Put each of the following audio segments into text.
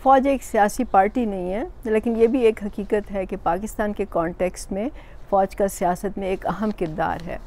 फ़ौज एक सियासी पार्टी नहीं है, लेकिन ये भी एक हकीकत है कि पाकिस्तान के कॉन्टेक्स्ट में फ़ौज का सियासत में एक अहम किरदार है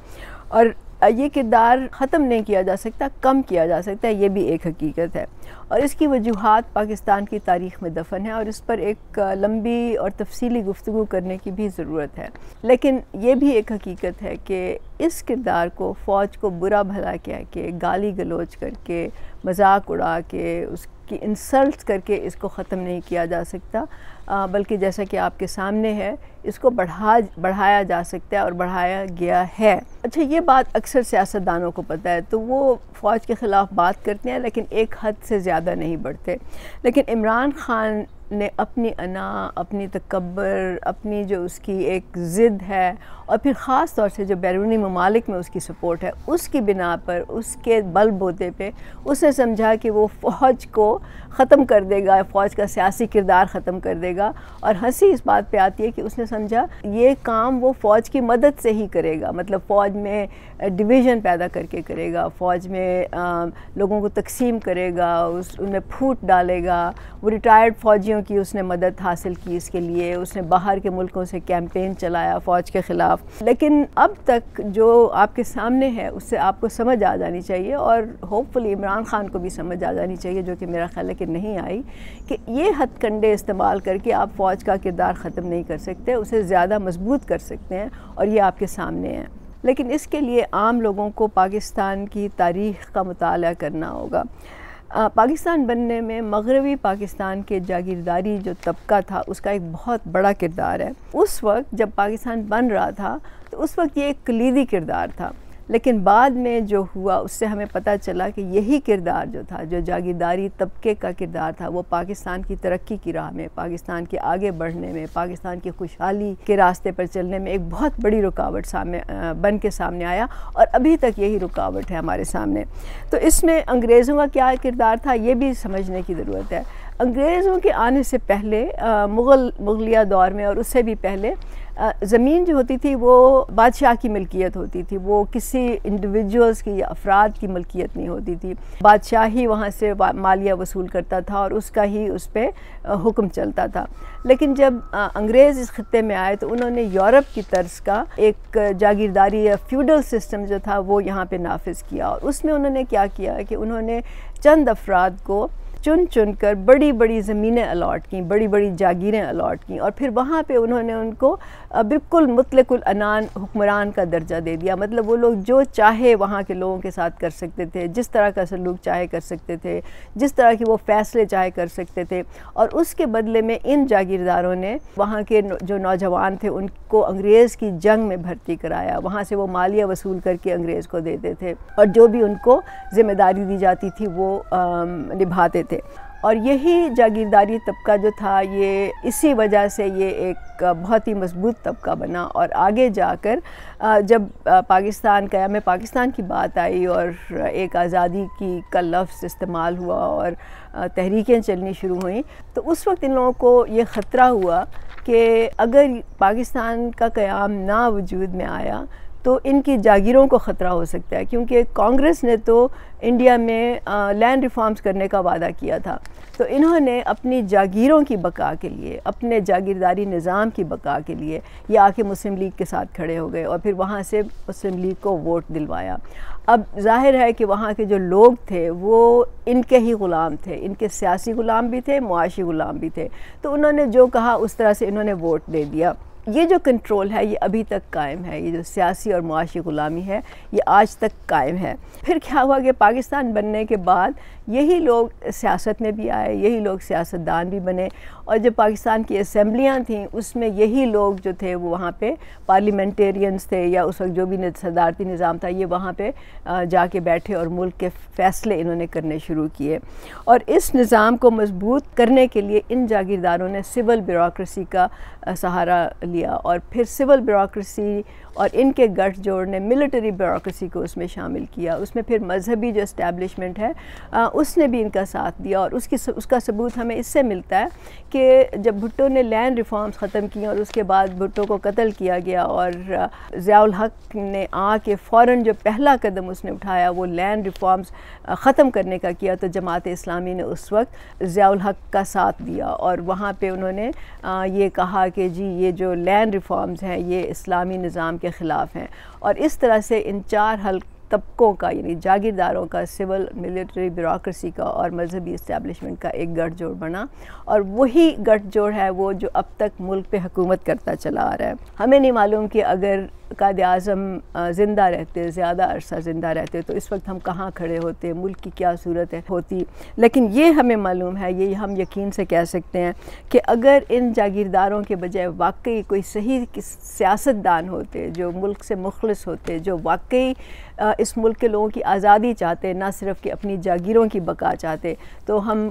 और ये किरदार ख़त्म नहीं किया जा सकता, कम किया जा सकता है, ये भी एक हकीकत है। और इसकी वजूहात पाकिस्तान की तारीख़ में दफन है और इस पर एक लंबी और तफसीली गुफ्तगू करने की भी ज़रूरत है। लेकिन ये भी एक हकीकत है कि इस किरदार को फ़ौज को बुरा भला कह के, गाली गलोच करके, मजाक उड़ा के, उसकी इंसल्ट करके इसको ख़त्म नहीं किया जा सकता, बल्कि जैसा कि आपके सामने है, इसको बढ़ाया जा सकता है और बढ़ाया गया है। अच्छा, ये बात अक्सर सियासतदानों को पता है, तो वो फ़ौज के ख़िलाफ़ बात करते हैं लेकिन एक हद से ज़्यादा नहीं बढ़ते। लेकिन इमरान ख़ान ने अपनी अना, अपनी तकब्बर, अपनी जो उसकी एक ज़िद है और फिर ख़ास तौर से जो बैरूनी ममालिक में उसकी सपोर्ट है, उसकी बिना पर, उसके बल बोते पे उसने समझा कि वो फ़ौज को ख़त्म कर देगा, फ़ौज का सियासी किरदार ख़त्म कर देगा। और हंसी इस बात पे आती है कि उसने समझा ये काम वो फ़ौज की मदद से ही करेगा, मतलब फ़ौज में डिवीज़न पैदा करके करेगा, फ़ौज में लोगों को तकसीम करेगा, उनमें फूट डालेगा। वो रिटायर्ड फ़ौजियों की उसने मदद हासिल की, इसके लिए उसने बाहर के मुल्कों से कैंपेन चलाया फ़ौज के ख़िलाफ़। लेकिन अब तक जो आपके सामने है उससे आपको समझ आ जानी चाहिए और होपफुली इमरान ख़ान को भी समझ आ जानी चाहिए, जो कि मेरा ख्याल है कि नहीं आई, कि ये हथकंडे इस्तेमाल करके आप फ़ौज का किरदार ख़त्म नहीं कर सकते, उसे ज़्यादा मजबूत कर सकते हैं और ये आपके सामने है। लेकिन इसके लिए आम लोगों को पाकिस्तान की तारीख़ का मुताला करना होगा। पाकिस्तान बनने में मगरबी पाकिस्तान के जागीरदारी जो तबका था उसका एक बहुत बड़ा किरदार है। उस वक्त जब पाकिस्तान बन रहा था तो उस वक्त ये एक कलीदी किरदार था, लेकिन बाद में जो हुआ उससे हमें पता चला कि यही किरदार जो था, जो जागीरदारी तबके का किरदार था, वो पाकिस्तान की तरक्की की राह में, पाकिस्तान के आगे बढ़ने में, पाकिस्तान की खुशहाली के रास्ते पर चलने में एक बहुत बड़ी रुकावट बन के सामने आया और अभी तक यही रुकावट है हमारे सामने। तो इसमें अंग्रेज़ों का क्या किरदार था ये भी समझने की ज़रूरत है। अंग्रेज़ों के आने से पहले मुगलिया दौर में और उससे भी पहले ज़मीन जो होती थी वो बादशाह की मिल्कियत होती थी, वो किसी इंडिविजुअल्स की या अफराद की मिल्कियत नहीं होती थी। बादशाह ही वहाँ से मालिया वसूल करता था और उसका ही उस पर हुक्म चलता था। लेकिन जब अंग्रेज़ इस खित्ते में आए तो उन्होंने यूरोप की तर्ज का एक जागीरदारी या फ्यूडल सिस्टम जो था वो यहाँ पे नाफिज किया और उसमें उन्होंने क्या किया कि उन्होंने चंद अफराद को चुन चुन कर बड़ी बड़ी ज़मीनें अलॉट की, बड़ी बड़ी जागीरें अलॉट की और फिर वहाँ पे उन्होंने उनको बिल्कुल मुतलकुल अनान हुक्मरान का दर्जा दे दिया। मतलब वो लोग जो चाहे वहाँ के लोगों के साथ कर सकते थे, जिस तरह का सलूक चाहे कर सकते थे, जिस तरह की वो फ़ैसले चाहे कर सकते थे। और उसके बदले में इन जागीरदारों ने वहाँ के जो नौजवान थे उनको अंग्रेज़ की जंग में भर्ती कराया, वहाँ से वो मालिया वसूल करके अंग्रेज़ को देते थे और जो भी उनको ज़िम्मेदारी दी जाती थी वो निभाते थे। और यही जागीरदारी तबका जो था ये इसी वजह से ये एक बहुत ही मजबूत तबका बना और आगे जाकर जब पाकिस्तान क़याम पाकिस्तान की बात आई और एक आज़ादी की का लफ्ज़ इस्तेमाल हुआ और तहरीकें चलनी शुरू हुई तो उस वक्त इन लोगों को ये ख़तरा हुआ कि अगर पाकिस्तान का क़याम ना वजूद में आया तो इनकी जागीरों को ख़तरा हो सकता है, क्योंकि कांग्रेस ने तो इंडिया में लैंड रिफॉर्म्स करने का वादा किया था। तो इन्होंने अपनी जागीरों की बका के लिए, अपने जागीरदारी निज़ाम की बका के लिए ये आके मुस्लिम लीग के साथ खड़े हो गए और फिर वहाँ से मुस्लिम लीग को वोट दिलवाया। अब जाहिर है कि वहाँ के जो लोग थे वो इनके ही ग़ुलाम थे, इनके सियासी ग़ुलाम भी थे, मुआशी ग़ुलाम भी थे। तो उन्होंने जो कहा उस तरह से इन्होंने वोट दे दिया। ये जो कंट्रोल है ये अभी तक कायम है, ये जो सियासी और मुआशी ग़ुलामी है ये आज तक कायम है। फिर क्या हुआ कि पाकिस्तान बनने के बाद यही लोग सियासत में भी आए, यही लोग सियासतदान भी बने और जब पाकिस्तान की असम्बलियाँ थीं उसमें यही लोग जो थे वो वहाँ पे पार्लियामेंटेरियंस थे या उस वक्त जो भी सदारती निज़ाम था ये वहाँ पे जाके बैठे और मुल्क के फ़ैसले इन्होंने करने शुरू किए। और इस निज़ाम को मजबूत करने के लिए इन जागीरदारों ने सिविल ब्यूरोक्रेसी का सहारा लिया और फिर सिविल ब्यूरोक्रेसी और इनके गठजोड़ ने मिलिट्री ब्यूरोक्रेसी को उसमें शामिल किया। उसमें फिर मजहबी जो इस्टेब्लिशमेंट है उसने भी इनका साथ दिया और उसका सबूत हमें इससे मिलता है कि जब भुट्टो ने लैंड रिफॉर्म्स ख़त्म की और उसके बाद भुट्टो को कत्ल किया गया और ज़ियाउल हक ने आके फ़ौरन जो पहला कदम उसने उठाया वो लैंड रिफॉर्म्स ख़त्म करने का किया, तो जमात इस्लामी ने उस वक्त ज़ियाउल हक का साथ दिया और वहाँ पे उन्होंने ये कहा कि जी ये जो लैंड रिफॉर्म्स हैं ये इस्लामी निज़ाम के ख़िलाफ़ हैं। और इस तरह से इन चार हल्क तबकों का यानी जागीरदारों का, सिविल मिलिट्री ब्यूरोक्रेसी का और मजहबी इस्टेब्लिशमेंट का एक गठजोड़ बना और वही गठजोड़ है वो जो अब तक मुल्क पे हुकूमत करता चला आ रहा है। हमें नहीं मालूम कि अगर कायद आज़म ज़िंदा रहते, ज़्यादा अरसा ज़िंदा रहते तो इस वक्त हम कहाँ खड़े होते, मुल्क की क्या सूरत होती, लेकिन ये हमें मालूम है, ये हम यकीन से कह सकते हैं कि अगर इन जागीरदारों के बजाय वाकई कोई सही सियासतदान होते जो मुल्क से मुखलिस होते, जो वाकई इस मुल्क के लोगों की आज़ादी चाहते, ना सिर्फ कि अपनी जागीरों की बका चाहते, तो हम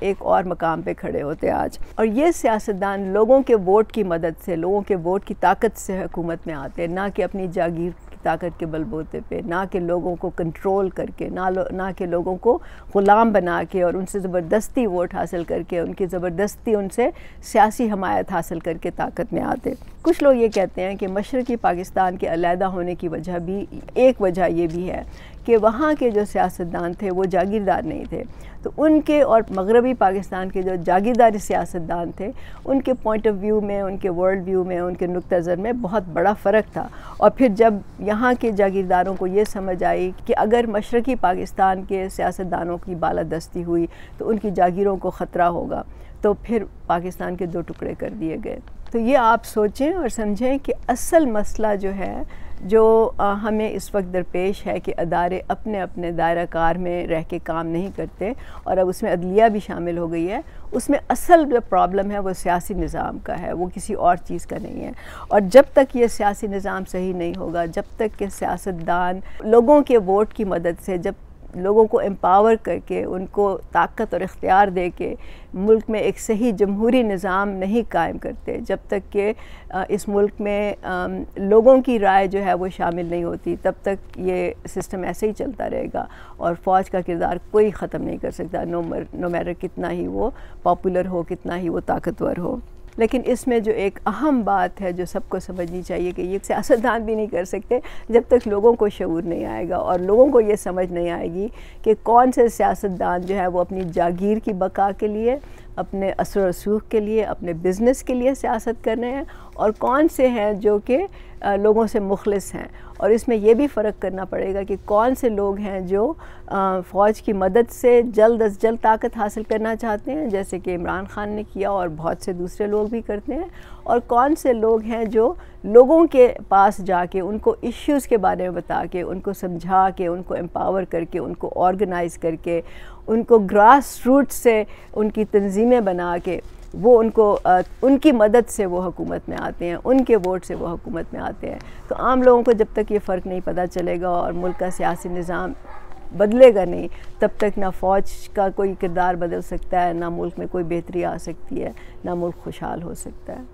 एक और मकाम पे खड़े होते आज। और ये सियासतदान लोगों के वोट की मदद से, लोगों के वोट की ताकत से हुकूमत में आते, ना कि अपनी जागीर की ताकत के बलबूते पे, ना कि लोगों को कंट्रोल करके, ना कि लोगों को ग़ुलाम बना के और उनसे ज़बरदस्ती वोट हासिल करके, उनकी ज़बरदस्ती उनसे सियासी हमायत हासिल करके ताकत में आते। कुछ लोग ये कहते हैं कि मशरक़ी पाकिस्तान के अलहदा होने की वजह भी, एक वजह ये भी है कि वहाँ के जो सियासतदान थे वो जागीरदार नहीं थे, तो उनके और मगरबी पाकिस्तान के जो जागीरदारी सियासतदान थे उनके पॉइंट ऑफ व्यू में, उनके वर्ल्ड व्यू में, उनके नुक्ता नज़र में बहुत बड़ा फ़र्क था। और फिर जब यहाँ के जागीरदारों को ये समझ आई कि अगर मशरक़ी पाकिस्तान के सियासतदानों की बालादस्ती हुई तो उनकी जागीरों को ख़तरा होगा, तो फिर पाकिस्तान के दो टुकड़े कर दिए गए। तो ये आप सोचें और समझें कि असल मसला जो है, जो हमें इस वक्त दरपेश है कि अदारे अपने अपने दायरा कार में रह के काम नहीं करते और अब उसमें अदलिया भी शामिल हो गई है, उसमें असल जो प्रॉब्लम है वो सियासी निज़ाम का है, वो किसी और चीज़ का नहीं है। और जब तक ये सियासी निज़ाम सही नहीं होगा, जब तक कि सियासतदान लोगों के वोट की मदद से, जब लोगों को एम्पावर करके, उनको ताकत और इख्तियार दे के मुल्क में एक सही जमहूरी निज़ाम नहीं कायम करते, जब तक कि इस मुल्क में लोगों की राय जो है वो शामिल नहीं होती, तब तक ये सिस्टम ऐसे ही चलता रहेगा और फ़ौज का किरदार कोई ख़त्म नहीं कर सकता, नो मैटर कितना ही वो पॉपुलर हो, कितना ही वो ताकतवर हो। लेकिन इसमें जो एक अहम बात है जो सबको समझनी चाहिए कि ये सियासतदान भी नहीं कर सकते जब तक लोगों को शऊर नहीं आएगा और लोगों को ये समझ नहीं आएगी कि कौन से सियासतदान जो है वो अपनी जागीर की बका के लिए, अपने असर रसूख के लिए, अपने बिज़नेस के लिए सियासत कर रहे हैं और कौन से हैं जो कि लोगों से मुखलिस हैं। और इसमें यह भी फ़र्क करना पड़ेगा कि कौन से लोग हैं जो फ़ौज की मदद से जल्द अज जल्द ताकत हासिल करना चाहते हैं, जैसे कि इमरान ख़ान ने किया और बहुत से दूसरे लोग भी करते हैं, और कौन से लोग हैं जो लोगों के पास जाके उनको इश्यूज़ के बारे में बता के, उनको समझा के, उनको एम्पावर करके, उनको ऑर्गेनाइज़ करके, उनको ग्रास रूट से उनकी तंजीमें बना के वो उनकी मदद से वो हुकूमत में आते हैं, उनके वोट से वो हुकूमत में आते हैं। तो आम लोगों को जब तक ये फ़र्क नहीं पता चलेगा और मुल्क का सियासी निज़ाम बदलेगा नहीं, तब तक ना फ़ौज का कोई किरदार बदल सकता है, ना मुल्क में कोई बेहतरी आ सकती है, ना मुल्क खुशहाल हो सकता है।